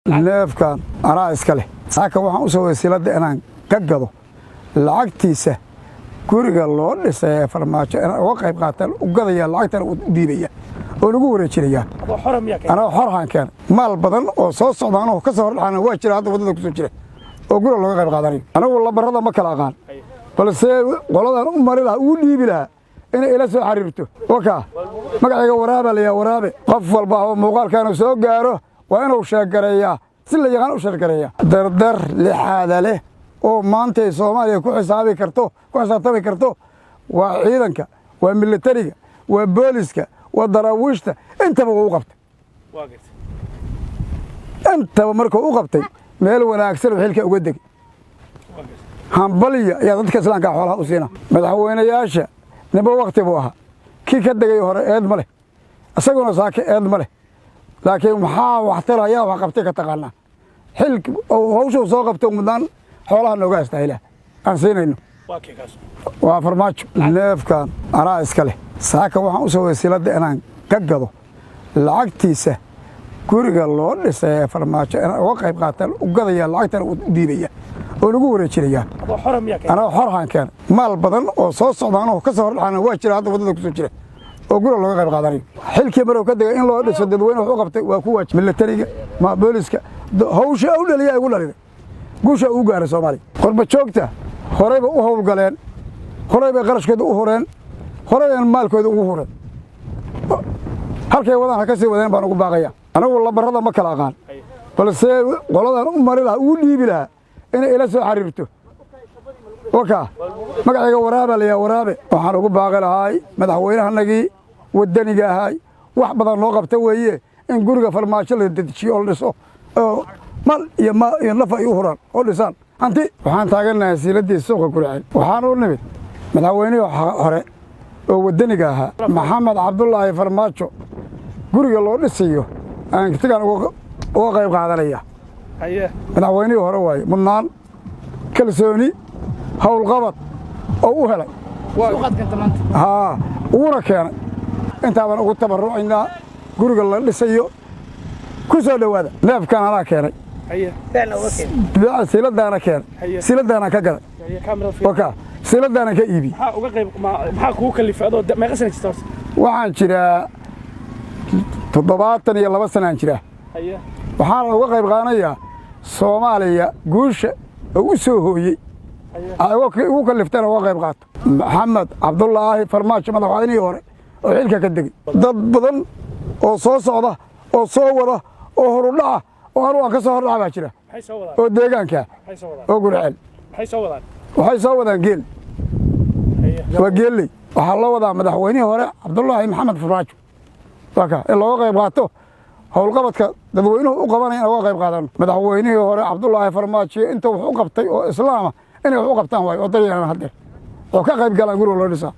neefkan anaa iska leh laakiin waxaan u soo wasiilada inaan ka gado lacagtiisa guriga loo dhisay ee farmaajo inaan uga qayb qaataan u gadaya lacagtana u dhiibaya oo lagu wareejinaya anaa xorhaan keen maal badan oo soo socdaan oo ka soo hordhacana waa jira hadda wadada ku soo jira oo guriga looga qayb qaadanayo anagu labarada ma kala aqaan balse qoladan u mari lahaa uu dhiibi lahaa inay ila soo xariirto waka magacayga waraabe la waraabe qof walba oo muuqaalkan soo gaaro waa inuu sheegareeyaa si la yaqaan u sheegareeyaa dardar lixaada leh oo maanta Soomaaliya ku xisaabtami karto waa ciidanka waa militariga waa booliska waa daraawiishta intaba uu qabtay intaba markuu u qabtay meel wanaagsan xilka uga degay hambaliya ya dadka islaamka xoolaha u siina madaxweynayaasha nibo waqti buu ahaa kii ka degay hore eed ma leh asaguna saaka eed ma leh laakiin maxaa waxtaraya wax qabtay ka taqaana xilka oo hawshu soo qabtay mudaan xoolaha nooga astaayla aan siinayno waa farmaajo neefkan anaa iska leh saaka waxaan u soo wasiilada inaan ka gado lacagtiisa guriga loo dhisay ee farmaajo inaan uga qayb qaataan u gadaya lacagtana u dhiibaya oo lagu wareejinaya anaa xorhaan keen maal badan oo soo socdaan oo ka soo hordhacana waa jira hadda wadada ku soo jira oo guriga looga qayb qaadanayo xilkii maruu ka degay in loo dhiso dadweyne wax u qabtay waa ku waajib militariga ma booliska hawsha u dhaliya ugu dhaliday guusha uu gaaray Soomaaliya qorba joogta horeyba u howlgaleen horeyba qarashkooda u horeen horeyba maalkooda ugu horeen halkay wadaan ka sii wadeen baan ugu baaqaya anagu labarada ma kala aqaan balse qoladan u mari lahaa uu dhiibi lahaa inay ila soo xariirto waka magacayga waraabe la waraabe waxaan ugu baaqi lahaay madaxweynahanagii wadaniga ahay wax badan loo qabta weeye in guriga farmaajo la dejiyo oo dhiso oo mal iyo naf ay u huraan oo dhisaan hanti waxaan taaganahay siiladii suuqa Gurceel waxaan u nimid madaxweynaha hore oo wadaniga ahaa Maxamed Cabdullaahi Farmaajo guriga loo dhisayo aan tagan uga qayb qaadanaya madaxweynaha hore waay mudnaan kalsooni hawl qabad oo u helay uuna keenay intaadan ugu tabarucayna guriga la dhisayo ku soo dhawaada neefkan anaa keenay siladaana keenay siladaana ka gaday waka siladaana ka iibi maxaa kugu kalifay adoo meeqa sano jirta waxaan jiraa 72 sano aan jiraa waxaan uga qayb qaadanayaa Soomaaliya guusha oo u soo hooyay ugu kaliftana uga qayb qaato Maxamed Cabdullaahi Farmaajo madaxweynihii hore oo xilka ka degay dad badan oo soo socda oo soo wada oo horudhaca oo aan ka soo hordhaca jira oo deegaanka oo Gurceel waxay soo wadaan geel waa geelay waxa la wadaa madaxweynihii hore Cabdullaahi Maxamed Farmaajo waka in looga qayb qaato howlqabadka dadweynuhu u qabanayaan uga qayb qaadan madaxweynihii hore Cabdullaahi Farmaajo inta wax u qabtay oo islaama inay wax u qabtaan way oo dayaan hadda oo ka qayb galaan guriga loo dhisaa